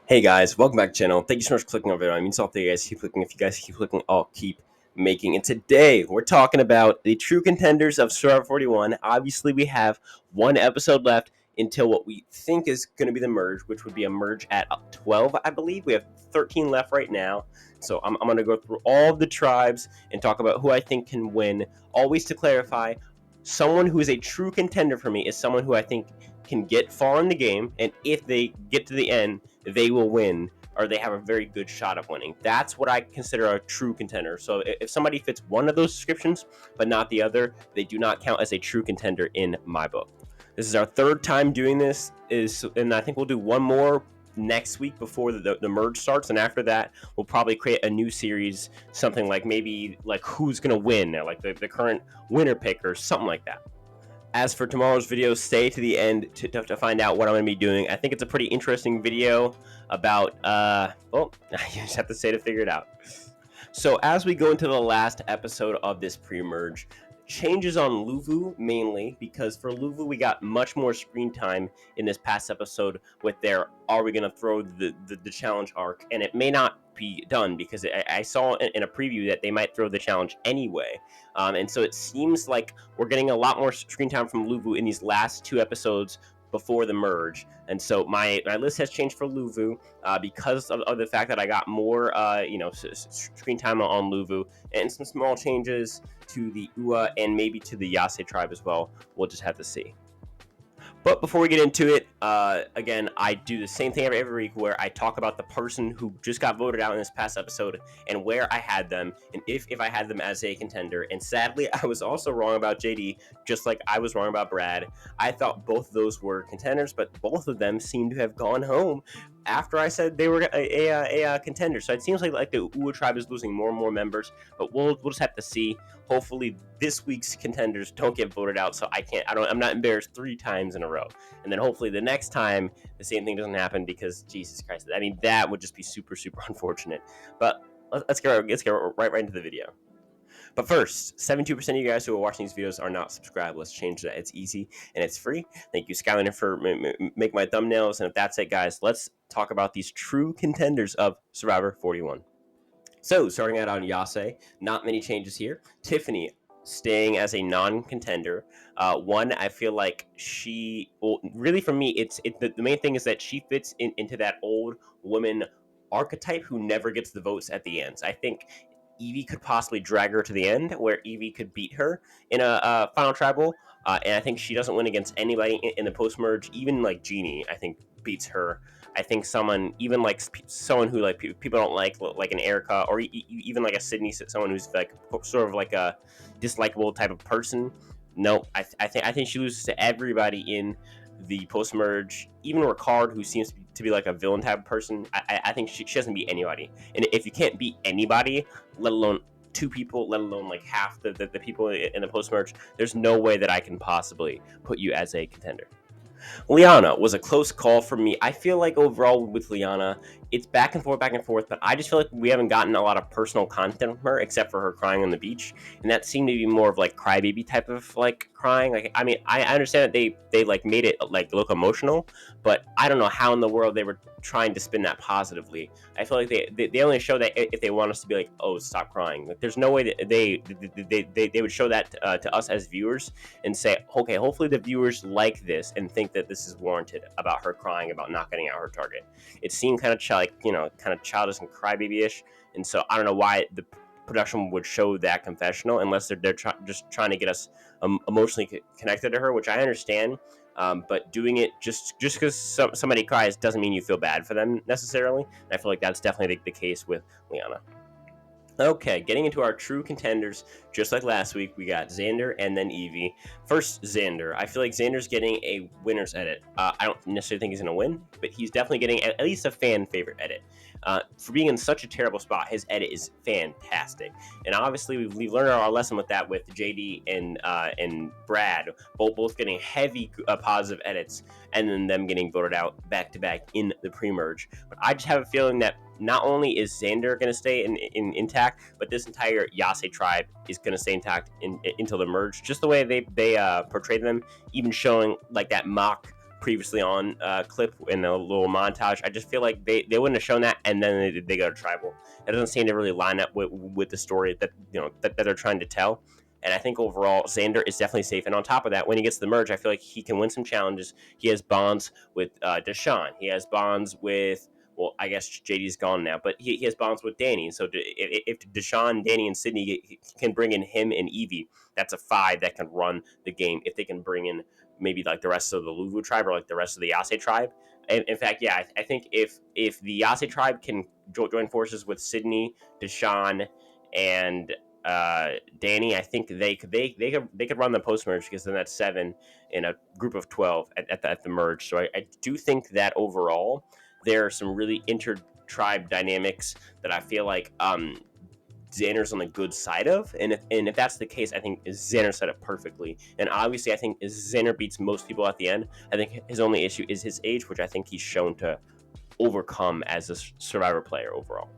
Hey guys, welcome back to the channel. Thank you so much for clicking on the video. I mean, it's all three guys keep clicking. If you guys keep clicking, I'll keep making. And today we're talking about the true contenders of Survivor 41. Obviously, we have one episode left until what we think is going to be the merge, which would be a merge at 12, I believe. We have 13 left right now. So I'm going to go through all the tribes and talk about who I think can win. Always to clarify, someone who is a true contender for me is someone who I think can get far in the game, and if they get to the end, they will win, or they have a very good shot of winning. That's what I consider a true contender. So if somebody fits one of those descriptions but not the other, they do not count as a true contender in my book. This is our third time doing this, and I think we'll do one more next week before the merge starts, and after that we'll probably create a new series, something like maybe like who's gonna win, like the current winner pick or something like that. As for tomorrow's video, stay to the end to find out what I'm going to be doing. I think it's a pretty interesting video about, well, you just have to say to figure it out. So as we go into the last episode of this pre-merge, changes on Luvu mainly, because for Luvu we got much more screen time in this past episode with their are we going to throw the challenge arc, and it may not be done because I saw in a preview that they might throw the challenge anyway, and so it seems like we're getting a lot more screen time from Luvu in these last two episodes before the merge. And so my list has changed for Luvu because of the fact that I got more screen time on Luvu, and some small changes to the Ua and maybe to the Yase tribe as well. We'll just have to see. But before we get into it, again, I do the same thing every week where I talk about the person who just got voted out in this past episode and where I had them, and if I had them as a contender. And sadly, I was also wrong about JD, just like I was wrong about Brad. I thought both of those were contenders, but both of them seem to have gone home after I said they were a contender. So it seems like the Ua tribe is losing more and more members, but we'll just have to see. Hopefully this week's contenders don't get voted out, so I'm not embarrassed 3 times in a row. And then hopefully the next time the same thing doesn't happen, because Jesus Christ, I mean, that would just be super unfortunate. But let's get right into the video. But first, 72% of you guys who are watching these videos are not subscribed. Let's change that. It's easy and it's free. Thank you, Skylander, for making my thumbnails. And if that's it, guys, let's talk about these true contenders of Survivor 41. So, starting out on Yase, not many changes here. Tiffany staying as a non-contender. One, I feel like really for me, the main thing is that she fits into that old woman archetype who never gets the votes at the end. I think Evie could possibly drag her to the end, where Evie could beat her in a final tribal, and I think she doesn't win against anybody in the post-merge. Even like Jeannie, I think, beats her. I think someone who like people don't like an Erica, or even like a Sydney, someone who's like sort of like a dislikable type of person. No, I think she loses to everybody in the post merge. Even Ricard, who seems to be like a villain type of person, I think she doesn't beat anybody. And if you can't beat anybody, let alone 2 people, let alone like half the people in the post merge, there's no way that I can possibly put you as a contender. Lyanna was a close call for me. I feel like overall with Lyanna, it's back and forth, but I just feel like we haven't gotten a lot of personal content from her except for her crying on the beach, and that seemed to be more of like crybaby type of like crying. Like, I mean, I understand that they like made it like look emotional, but I don't know how in the world they were trying to spin that positively. I feel like they only show that if they want us to be like, oh, stop crying. Like, there's no way that they would show that to us as viewers and say, okay, hopefully the viewers like this and think that this is warranted about her crying about not getting out her target. It seemed kind of childish and crybaby-ish, and so I don't know why the production would show that confessional unless they're just trying to get us emotionally connected to her, which I understand. But doing it just because somebody cries doesn't mean you feel bad for them necessarily. And I feel like that's definitely the case with Lyanna. Okay, getting into our true contenders, just like last week, we got Xander and then Evie. First, Xander. I feel like Xander's getting a winner's edit. I don't necessarily think he's going to win, but he's definitely getting at least a fan favorite edit. For being in such a terrible spot, his edit is fantastic. And obviously, we've learned our lesson with that with JD and Brad, both getting heavy positive edits, and then them getting voted out back-to-back in the pre-merge. But I just have a feeling that not only is Xander going to stay intact, but this entire Yase tribe is going to stay intact until the merge. Just the way they portray them, even showing like that mock previously on clip in a little montage. I just feel like they wouldn't have shown that, and then they go to tribal. It doesn't seem to really line up with the story that that they're trying to tell. And I think overall, Xander is definitely safe. And on top of that, when he gets the merge, I feel like he can win some challenges. He has bonds with Deshaun. He has bonds with, well, I guess JD's gone now, but he has bonds with Danny. So if Deshaun, Danny, and Sydney can bring in him and Evie, that's a 5 that can run the game. If they can bring in maybe like the rest of the Luvu tribe or like the rest of the Yase tribe. And in fact, yeah, I think if the Yase tribe can join forces with Sydney, Deshaun, and Danny, I think they could run the post merge, because then that's 7 in a group of 12 at the merge. So I do think that overall there are some really inter-tribe dynamics that I feel like Xander's on the good side of, and if that's the case, I think Xander set it perfectly. And obviously, I think Xander beats most people at the end. I think his only issue is his age, which I think he's shown to overcome as a Survivor player overall.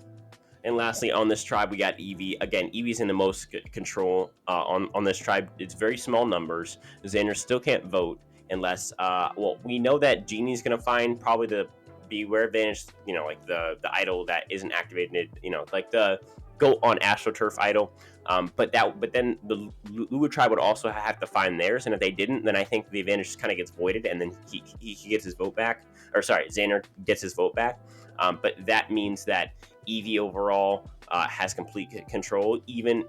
And lastly, on this tribe, we got Evie. Again, Evie's in the most control on this tribe. It's very small numbers. Xander still can't vote unless, well, we know that Genie's going to find probably the Beware Advantage, like the idol that isn't activated, like the go on AstroTurf idol. But then the Luvu tribe would also have to find theirs, and if they didn't, then I think the advantage kind of gets voided, and then he gets his vote back. Or sorry, Xander gets his vote back. But that means that Evie overall has complete control, even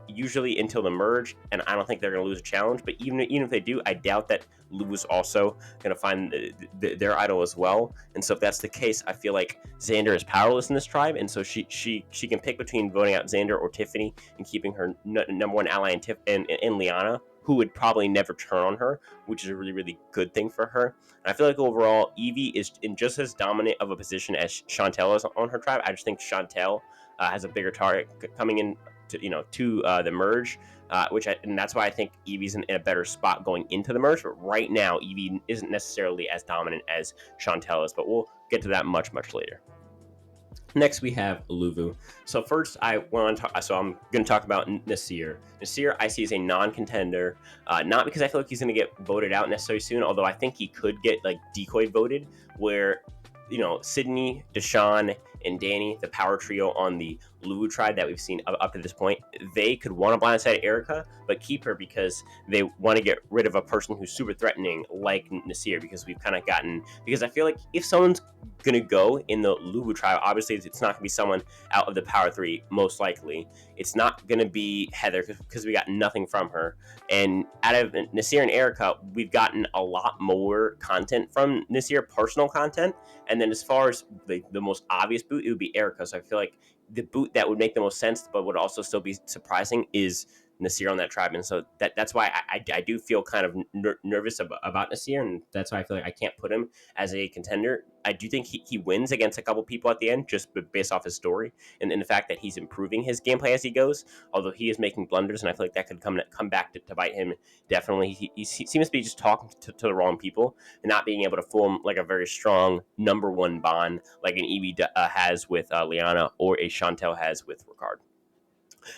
usually until the merge, and I don't think they're going to lose a challenge. But even if they do, I doubt that Luvu's also going to find their idol as well. And so if that's the case, I feel like Xander is powerless in this tribe, and so she can pick between voting out Xander or Tiffany and keeping her number one ally in Lyanna, who would probably never turn on her, which is a really, really good thing for her. And I feel like overall, Evie is in just as dominant of a position as Chantel is on her tribe. I just think Chantel has a bigger target coming in to the merge, and that's why I think Evie's in a better spot going into the merge. But right now, Evie isn't necessarily as dominant as Chantel is, but we'll get to that much, much later. Next, we have Luvu. So first, I'm going to talk about Nasir. Nasir, I see as a non-contender, not because I feel like he's going to get voted out necessarily soon, although I think he could get like decoy voted, where Sydney, Deshaun, and Danny, the power trio on the Luvu tribe that we've seen up to this point, they could want to blindside Erica, but keep her because they want to get rid of a person who's super threatening like Nasir, because I feel like if someone's going to go in the Luvu tribe, obviously it's not going to be someone out of the power 3, most likely. It's not going to be Heather, because we got nothing from her. And out of Nasir and Erica, we've gotten a lot more content from Nasir, personal content. And then as far as the most obvious boot, it would be Erica. So I feel like the boot that would make the most sense, but would also still be surprising, is Nasir on that tribe. And so that's why I do feel kind of nervous about Nasir, and that's why I feel like I can't put him as a contender. I do think he wins against a couple people at the end, just based off his story and the fact that he's improving his gameplay as he goes, although he is making blunders, and I feel like that could come back to bite him. Definitely, he seems to be just talking to the wrong people and not being able to form like a very strong number one bond like an Evie has with Lyanna, or a Chantel has with Ricard.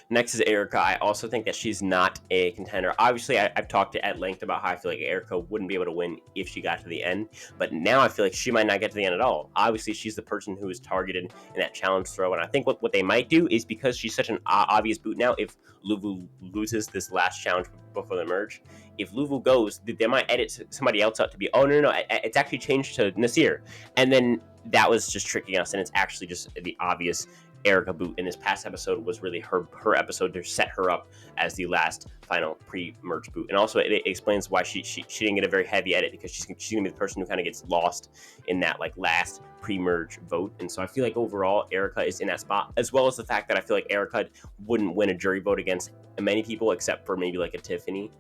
Next is Erica. I also think that she's not a contender. Obviously, I've talked at length about how I feel like Erica wouldn't be able to win if she got to the end, but now I feel like she might not get to the end at all. Obviously, she's the person who is targeted in that challenge throw, and I think what they might do is, because she's such an obvious boot now, if Luvu loses this last challenge before the merge, if Luvu goes, they might edit somebody else out to be, oh, no, it's actually changed to Nasir, and then that was just tricking us, and it's actually just the obvious Erica boot. In this past episode was really her episode to set her up as the last final pre-merge boot, and also it explains why she didn't get a very heavy edit, because she's gonna be the person who kind of gets lost in that like last pre-merge vote. And so I feel like overall Erica is in that spot, as well as the fact that I feel like Erica wouldn't win a jury vote against many people except for maybe like a Tiffany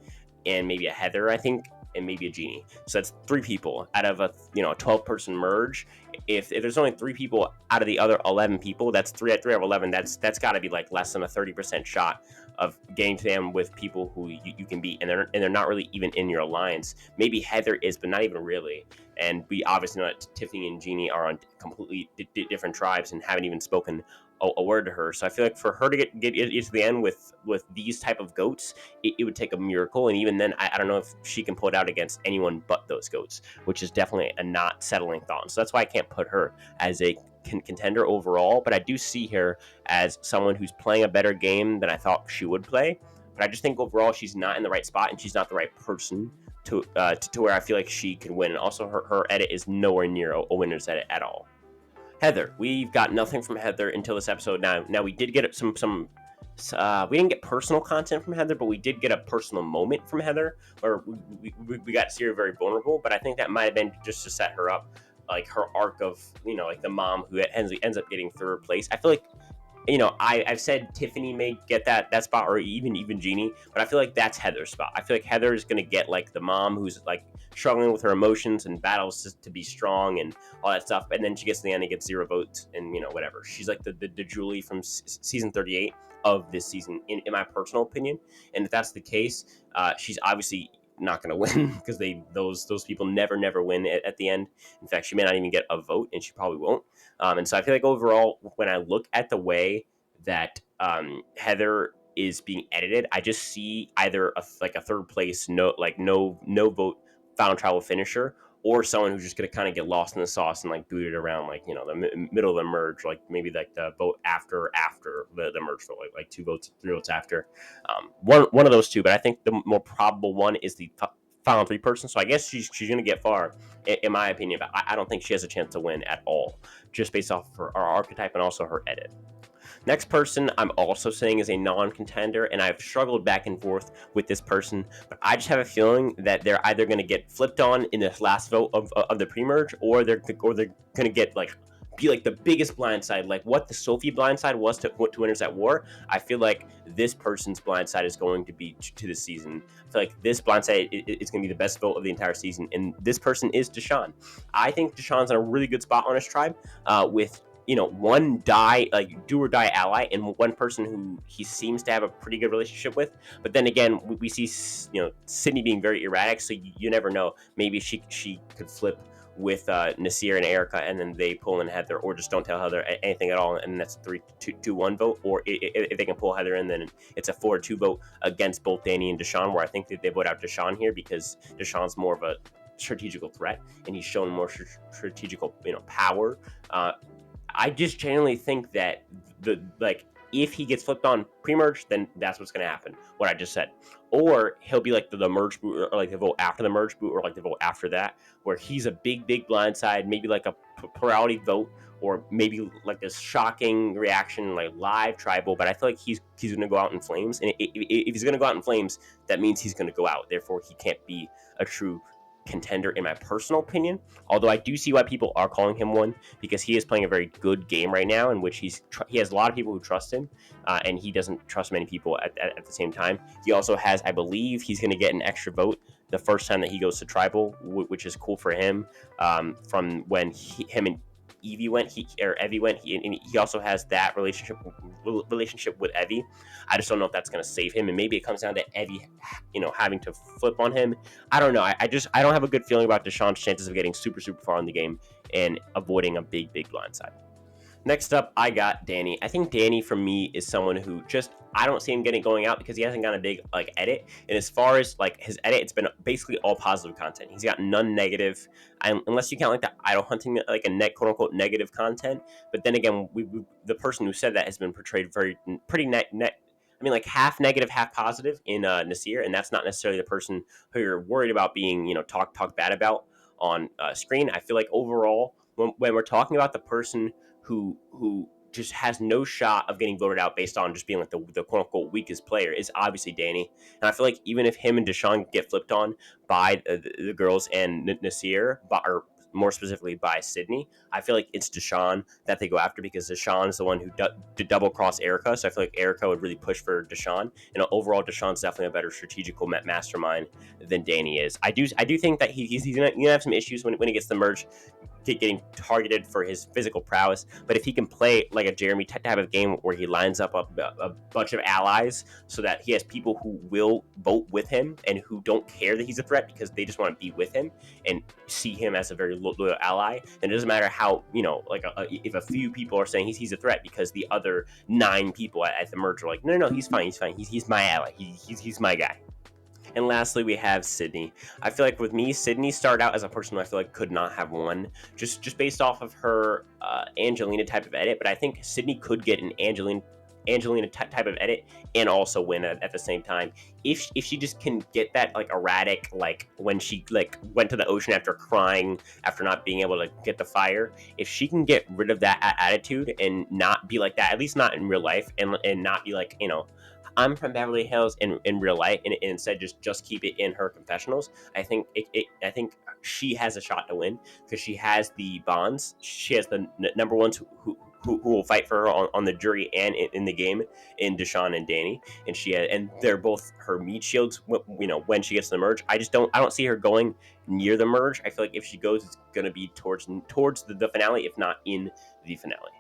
and maybe a Heather, I think, and maybe a Genie. So that's 3 people out of a 12-person merge. If there's only 3 people out of the other 11 people, that's 3 out of 11. That's got to be like less than a 30% shot of getting to them with people who you can beat, and they're not really even in your alliance. Maybe Heather is, but not even really. And we obviously know that Tiffany and Jeannie are on completely different tribes and haven't even spoken a word to her. So I feel like for her to get to the end with these type of goats, it would take a miracle. And even then, I don't know if she can pull it out against anyone but those goats, which is definitely a not settling thought. So that's why I can't put her as a contender overall, but I do see her as someone who's playing a better game than I thought she would play. But I just think overall she's not in the right spot, and she's not the right person to where I feel like she can win. And also her edit is nowhere near a winner's edit at all. Heather, we've got nothing from Heather until this episode. Now we did get some we didn't get personal content from Heather, but we did get a personal moment from Heather where we got to see her very vulnerable. But I think that might have been just to set her up, like her arc of, like the mom who ends up getting third place. I feel like, I've said Tiffany may get that spot, or even Jeannie, but I feel like that's Heather's spot. I feel like Heather is going to get like the mom who's like struggling with her emotions and battles to be strong and all that stuff, and then she gets to the end and gets 0 votes and whatever. She's like the Julie from season 38 of this season, in my personal opinion. And if that's the case, she's obviously not going to win, because those people never win at the end. In fact, she may not even get a vote, and she probably won't. And so I feel like overall, when I look at the way that Heather is being edited, I just see either a third place, no vote final tribal finisher, or someone who's just going to kind of get lost in the sauce and like booted around, like the middle of the merge, like maybe like the vote after the merge vote, like 2 votes, 3 votes after. One of those two, but I think the more probable one is the final 3 person. So I guess she's going to get far, in my opinion, but I don't think she has a chance to win at all, just based off of her archetype and also her edit. Next person I'm also saying is a non-contender, and I've struggled back and forth with this person, but I just have a feeling that they're either going to get flipped on in this last vote of the pre-merge, or they're going to get be like the biggest blindside, like what the Sophie blindside was to Winners at War. I feel like this person's blindside is going to be to the season. I feel like this blindside is going to be the best vote of the entire season, and this person is Deshawn. I think Deshawn's in a really good spot on his tribe, with one do or die ally, and one person who he seems to have a pretty good relationship with. But then again, we see Sydney being very erratic, so you never know. Maybe she could flip with Nasir and Erica, and then they pull in Heather, or just don't tell Heather anything at all, and that's a 3-2-1 vote. Or if they can pull Heather in, then it's a 4-2 vote against both Danny and Deshawn, where I think that they vote out Deshawn here because Deshawn's more of a strategical threat, and he's shown more strategical power. I just genuinely think that if he gets flipped on pre-merge, then that's what's going to happen, what I just said. Or he'll be like the merge boot, or like the vote after the merge boot, or like the vote after that, where he's a big blindside, maybe like a plurality vote, or maybe like this shocking reaction, like live tribal. But I feel like he's going to go out in flames, and if he's going to go out in flames, that means he's going to go out. Therefore, he can't be a true contender, in my personal opinion. Although I do see why people are calling him one, because he is playing a very good game right now, in which he has a lot of people who trust him, and he doesn't trust many people at the same time. He also has, I believe, he's going to get an extra vote the first time that he goes to tribal, which is cool for him. From when him and Evie went, Evie went, and he also has that relationship with Evie. I just don't know if that's going to save him, and maybe it comes down to Evie, having to flip on him. I don't know. I don't have a good feeling about Deshawn's chances of getting super far in the game and avoiding a big blindside. Next up, I got Danny. I think Danny, for me, is someone who I don't see him going out, because he hasn't got a big edit. And as far as his edit, it's been basically all positive content. He's got none negative, unless you count the idol hunting, quote unquote negative content. But then again, the person who said that has been portrayed pretty net. I mean, half negative, half positive in Nasir, and that's not necessarily the person who you're worried about being, talked bad about on screen. I feel like overall, when we're talking about the person who just has no shot of getting voted out based on just being the quote unquote weakest player, is obviously Danny. And I feel like even if him and Deshawn get flipped on by the girls and Nasir, or more specifically by Sydney, I feel like it's Deshawn that they go after, because Deshawn is the one who did double cross Erica. So I feel like Erica would really push for Deshawn. And overall, Deshawn's definitely a better strategical mastermind than Danny is. I do think that he's gonna have some issues when he gets the merge. getting targeted for his physical prowess. But if he can play like a Jeremy type of game where he lines up a bunch of allies so that he has people who will vote with him and who don't care that he's a threat because they just want to be with him and see him as a very loyal ally, and it doesn't matter how, like if a few people are saying he's a threat because the other 9 people at the merge are like, no, he's fine, he's my ally, he's my guy. And lastly, we have Sydney. I feel like with me, Sydney started out as a person who I feel like could not have won, just based off of her Angelina type of edit. But I think Sydney could get an Angelina type of edit and also win at the same time if she just can get that like erratic, like when she like went to the ocean after crying after not being able to get the fire. If she can get rid of that attitude and not be like that, at least not in real life, and not be like, I'm from Beverly Hills in real life, and instead just keep it in her confessionals. I think I think she has a shot to win because she has the bonds. She has the number ones who will fight for her on the jury and in the game, in Deshawn and Danny, and they're both her meat shields. When she gets to the merge, I don't see her going near the merge. I feel like if she goes, it's gonna be towards the finale, if not in the finale.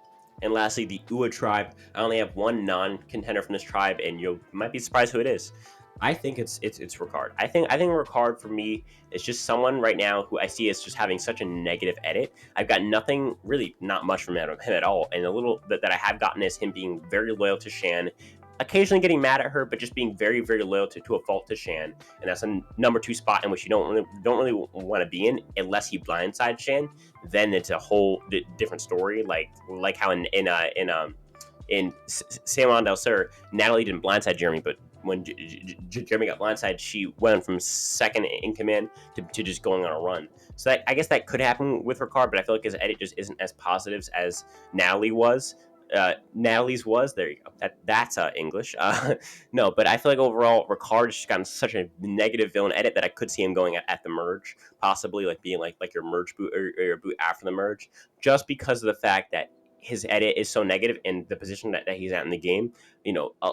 And lastly, the Ua tribe. I only have one non-contender from this tribe, and you might be surprised who it is. I think it's Ricard. I think Ricard for me is just someone right now who I see as just having such a negative edit. I've got nothing, really not much from him at all, and a little bit that I have gotten is him being very loyal to Shan, occasionally getting mad at her, but just being very, very loyal to a fault to Shan, and that's a number 2 spot in which you don't really want to be in unless he blindsides Shan. Then it's a whole different story, like how in San Juan del Sur, Natalie didn't blindside Jeremy, but when Jeremy got blindsided, she went from second in command to just going on a run. So I guess that could happen with Ricard, but I feel like his edit just isn't as positive as Natalie's was. There you go. That's English. No, but I feel like overall Ricard's just gotten such a negative villain edit that I could see him going at the merge, possibly like being like your merge boot or your boot after the merge, just because of the fact that his edit is so negative and the position that he's at in the game,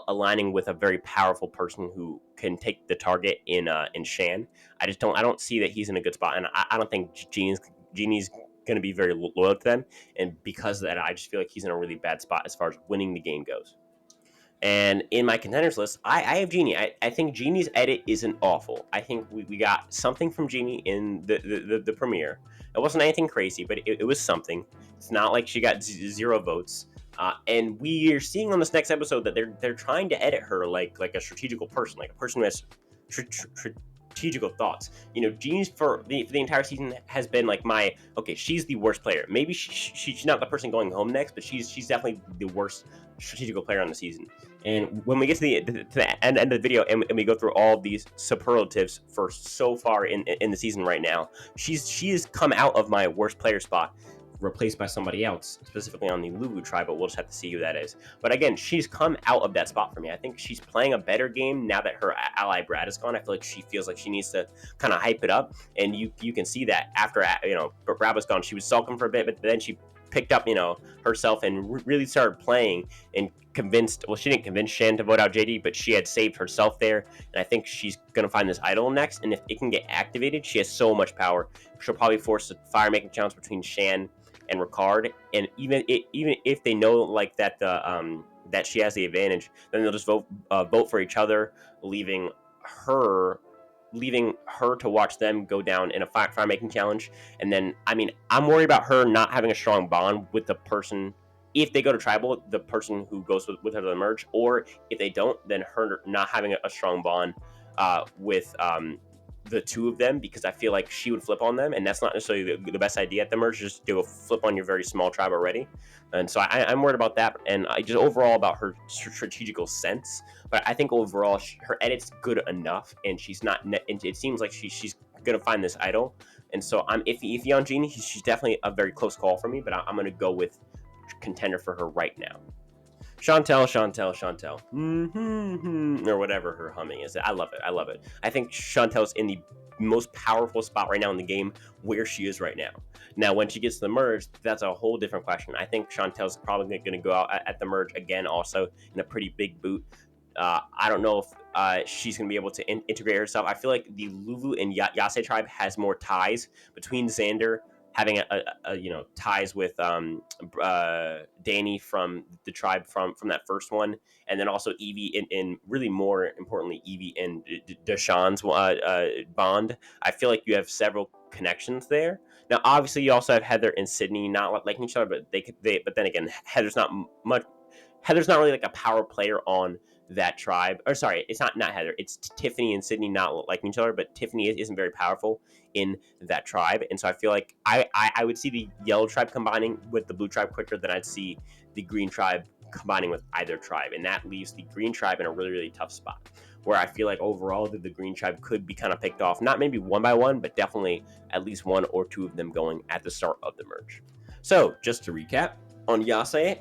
aligning with a very powerful person who can take the target in Shan. I don't see that he's in a good spot, and I don't think Genie's going to be very loyal to them, and because of that, I just feel like he's in a really bad spot as far as winning the game goes. And in my contenders list, I have Genie. I think Genie's edit isn't awful. I think we got something from Genie in the premiere. It wasn't anything crazy, but it was something. It's not like she got 0 votes. And we are seeing on this next episode that they're trying to edit her like a strategical person, like a person who has strategical thoughts. Genie's for the entire season has been like she's the worst player. Maybe she's not the person going home next, but she's definitely the worst strategical player on the season. And when we get to the end of the video and we go through all these superlatives for so far in the season right now, she has come out of my worst player spot, replaced by somebody else, specifically on the Luvu tribe, but we'll just have to see who that is. But again, she's come out of that spot for me. I think she's playing a better game now that her ally Brad is gone. I feel like she feels like she needs to kind of hype it up, and you can see that after Brad was gone, she was sulking for a bit, but then she picked up herself and really started playing and she didn't convince Shan to vote out JD, but she had saved herself there, and I think she's gonna find this idol next, and if it can get activated, she has so much power. She'll probably force a fire making challenge between Shan and Ricard, and even if they know like that that she has the advantage, then they'll just vote for each other, leaving her to watch them go down in a fire making challenge. And then I'm worried about her not having a strong bond with the person. If they go to tribal, the person who goes with her to the merge, or if they don't, then her not having a strong bond with the 2 of them, because I feel like she would flip on them, and that's not necessarily the best idea at the merge, just do a flip on your very small tribe already. And so I'm worried about that, and I just overall about her strategical sense. But I think overall her edit's good enough, and she's not. And it seems like she's gonna find this idol, and so I'm iffy on Genie. She's definitely a very close call for me, but I'm gonna go with contender for her right now. Chantel, or whatever her humming is. I love it. I think Chantel's in the most powerful spot right now in the game where she is right now. Now, when she gets to the merge, that's a whole different question. I think Chantel's probably going to go out at the merge again, also in a pretty big boot. I don't know if she's going to be able to integrate herself. I feel like the Luvu and Yase tribe has more ties between Xander, having a ties with Danny from the tribe from that first one, and then also Evie and really more importantly Evie and Deshawn's bond. I feel like you have several connections there. Now, obviously, you also have Heather and Sydney not liking each other, but but then again, much. Heather's not really like a power player on that tribe. Or sorry, it's not Heather. It's Tiffany and Sydney not liking each other, but Tiffany isn't very powerful in that tribe, and so I feel like I would see the yellow tribe combining with the blue tribe quicker than I'd see the green tribe combining with either tribe, and that leaves the green tribe in a really tough spot. Where I feel like overall the green tribe could be kind of picked off, not maybe one by one, but definitely at least one or two of them going at the start of the merge. So just to recap on Yase,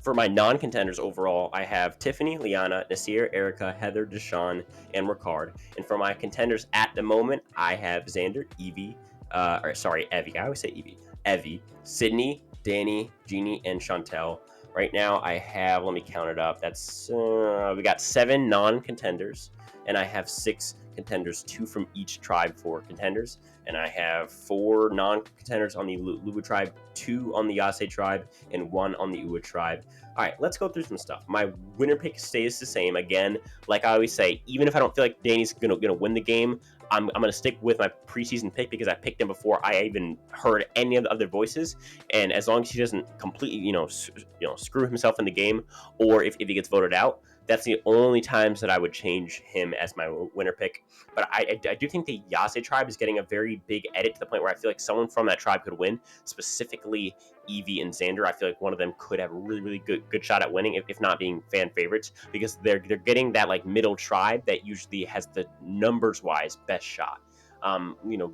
for my non-contenders overall, I have Tiffany, Lyanna, Nasir, Erica, Heather, Deshawn, and Ricard. And for my contenders at the moment, I have Xander, Evie, Evie. I always say Evie, Sydney, Danny, Jeannie, and Chantel. Right now, I have, let me count it up. That's we got 7 non-contenders, and I have 6 contenders, 2 from each tribe for contenders. And I have 4 non-contenders on the Luvu tribe, 2 on the Yase tribe, and 1 on the Uwa tribe. All right, let's go through some stuff. My winner pick stays the same. Again, like I always say, even if I don't feel like Danny's gonna win the game, I'm gonna stick with my preseason pick because I picked him before I even heard any of the other voices. And as long as he doesn't completely, screw himself in the game, or if he gets voted out, that's the only times that I would change him as my winner pick. But I do think the Yase tribe is getting a very big edit to the point where I feel like someone from that tribe could win, specifically Evie and Xander. I feel like one of them could have a really good shot at winning, if not being fan favorites, because they're getting that like middle tribe that usually has the numbers wise best shot.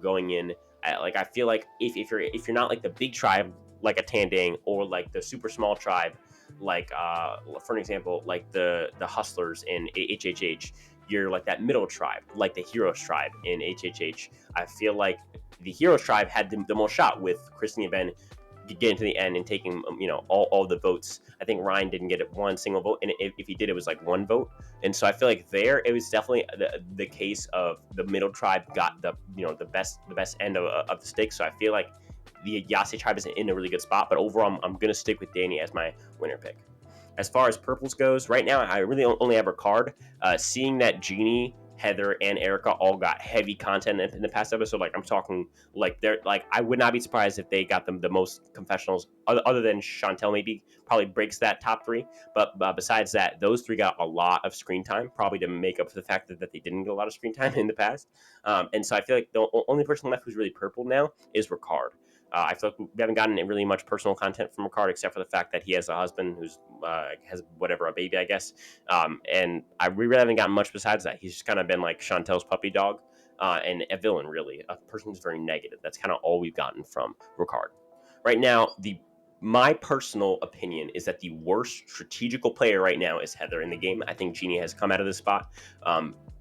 Going in, I feel like if you're not like the big tribe like a Tandang or like the super small tribe, like for an example, like the Hustlers in HHH, you're like that middle tribe, like the Heroes tribe in HHH. I feel like the Heroes tribe had the most shot with Christine and Ben getting to the end and taking all the votes. I think Ryan didn't get one single vote, and if he did, it was like 1 vote. And so I feel like there it was definitely the case of the middle tribe got the best end of the stick. So I feel like the Yase tribe is in a really good spot, but overall I'm gonna stick with Danny as my winner pick. As far as purples goes, right now I really only have Ricard. Seeing that Jeannie, Heather, and Erica all got heavy content in the past episode, like I'm talking, like they're like I would not be surprised if they got them the most confessionals, other than Chantel maybe probably breaks that top 3. But besides that, those 3 got a lot of screen time, probably to make up for the fact that they didn't get a lot of screen time in the past. And so I feel like the only person left who's really purple now is Ricard. I feel like we haven't gotten really much personal content from Ricard, except for the fact that he has a husband who's has a baby, I guess. And we really haven't gotten much besides that. He's just kind of been like Chantel's puppy dog and a villain, really. A person who's very negative. That's kind of all we've gotten from Ricard. Right now, my personal opinion is that the worst strategical player right now is Heather in the game. I think Jeannie has come out of this spot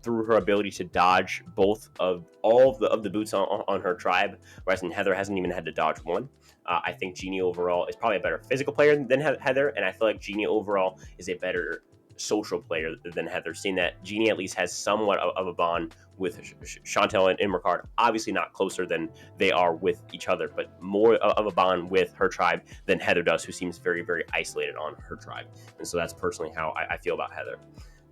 through her ability to dodge both of all of the boots on her tribe, whereas Heather hasn't even had to dodge one. I think Jeannie overall is probably a better physical player than Heather, and I feel like Jeannie overall is a better social player than Heather, seeing that Jeannie at least has somewhat of a bond with Chantel and Ricard. Obviously not closer than they are with each other, but more of a bond with her tribe than Heather does, who seems very isolated on her tribe. And so that's personally how I feel about Heather.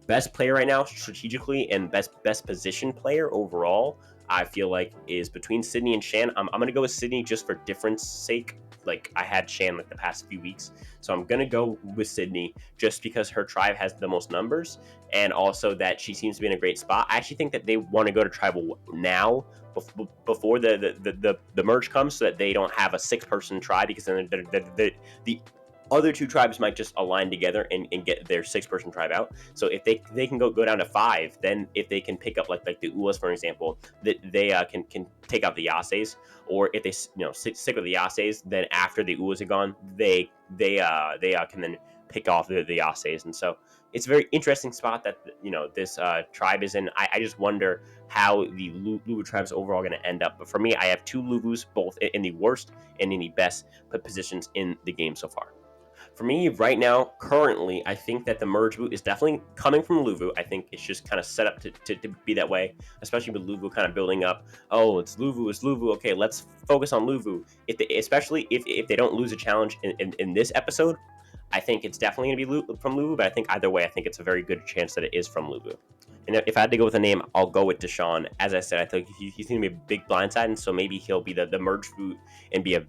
Best player right now strategically and best position player overall, I feel like is between Sydney and Shan. I'm going to go with Sydney just for difference sake. Like I had Shan like the past few weeks, so I'm going to go with Sydney just because her tribe has the most numbers, and also that she seems to be in a great spot. I actually think that they want to go to tribal now before the merge comes, so that they don't have a 6-person tribe, because then the other 2 tribes might just align together and get their 6-person tribe out. So if they can go down to 5, then if they can pick up like the Uwas, for example, that they can take out the Yases, or if they stick with the Yases, then after the Uwas are gone, they can then pick off the Yases. And so it's a very interesting spot that this tribe is in. I just wonder how the Luvu tribe is overall going to end up. But for me, I have 2 Luvus, both in the worst and in the best positions in the game so far. For me, right now, currently, I think that the merge boot is definitely coming from Luvu. I think it's just kind of set up to be that way, especially with Luvu kind of building up. Oh, it's Luvu, it's Luvu. Okay, let's focus on Luvu. Especially if they don't lose a challenge in this episode, I think it's definitely going to be from Luvu. But I think either way, I think it's a very good chance that it is from Luvu. And if I had to go with a name, I'll go with Deshaun. As I said, I think he's going to be a big blindside, and so maybe he'll be the merge boot and be a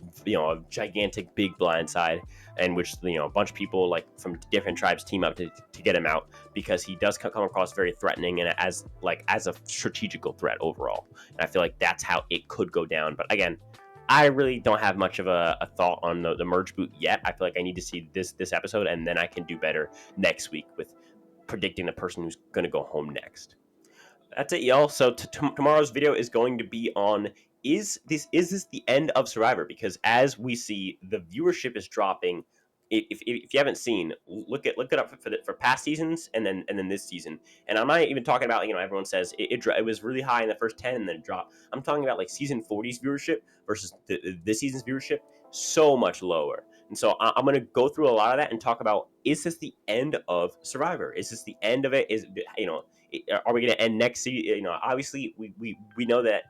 gigantic big blindside, and which a bunch of people like from different tribes team up to get him out, because he does come across very threatening and as a strategical threat overall. And I feel like that's how it could go down. But again, I really don't have much of a thought on the merge boot yet. I feel like I need to see this episode, and then I can do better next week with predicting the person who's going to go home next. That's it, y'all. So tomorrow's video is going to be on is this the end of Survivor? Because as we see, the viewership is dropping. If you haven't seen, look it up for past seasons and then this season. And I'm not even talking about everyone says it was really high in the first 10 and then dropped. I'm talking about like season 40's viewership versus this season's viewership, so much lower. And so I'm going to go through a lot of that and talk about, is this the end of Survivor? Is this the end of it? Are we going to end next season? Obviously we know that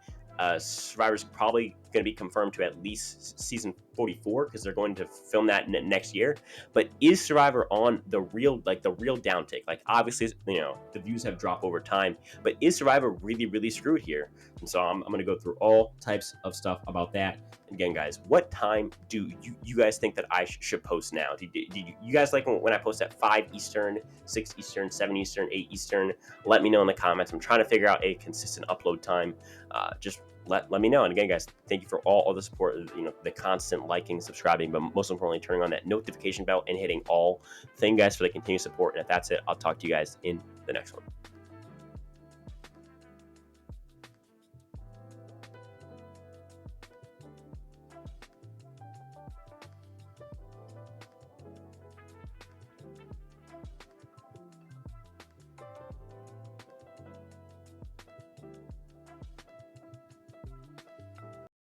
Survivor's probably going to be confirmed to at least season 44, because they're going to film that next year. But is Survivor on the real downtick? Like, obviously, the views have dropped over time, but is Survivor really screwed here? And so I'm going to go through all types of stuff about that. Again, guys, what time do you guys think that I should post now? Do you guys like when I post at 5 Eastern, 6 Eastern, 7 Eastern, 8 Eastern? Let me know in the comments. I'm trying to figure out a consistent upload time. Just let me know. And again, guys, thank you for all the support, the constant liking, subscribing, but most importantly, turning on that notification bell and hitting all. Thank you guys for the continued support. And if that's it, I'll talk to you guys in the next one.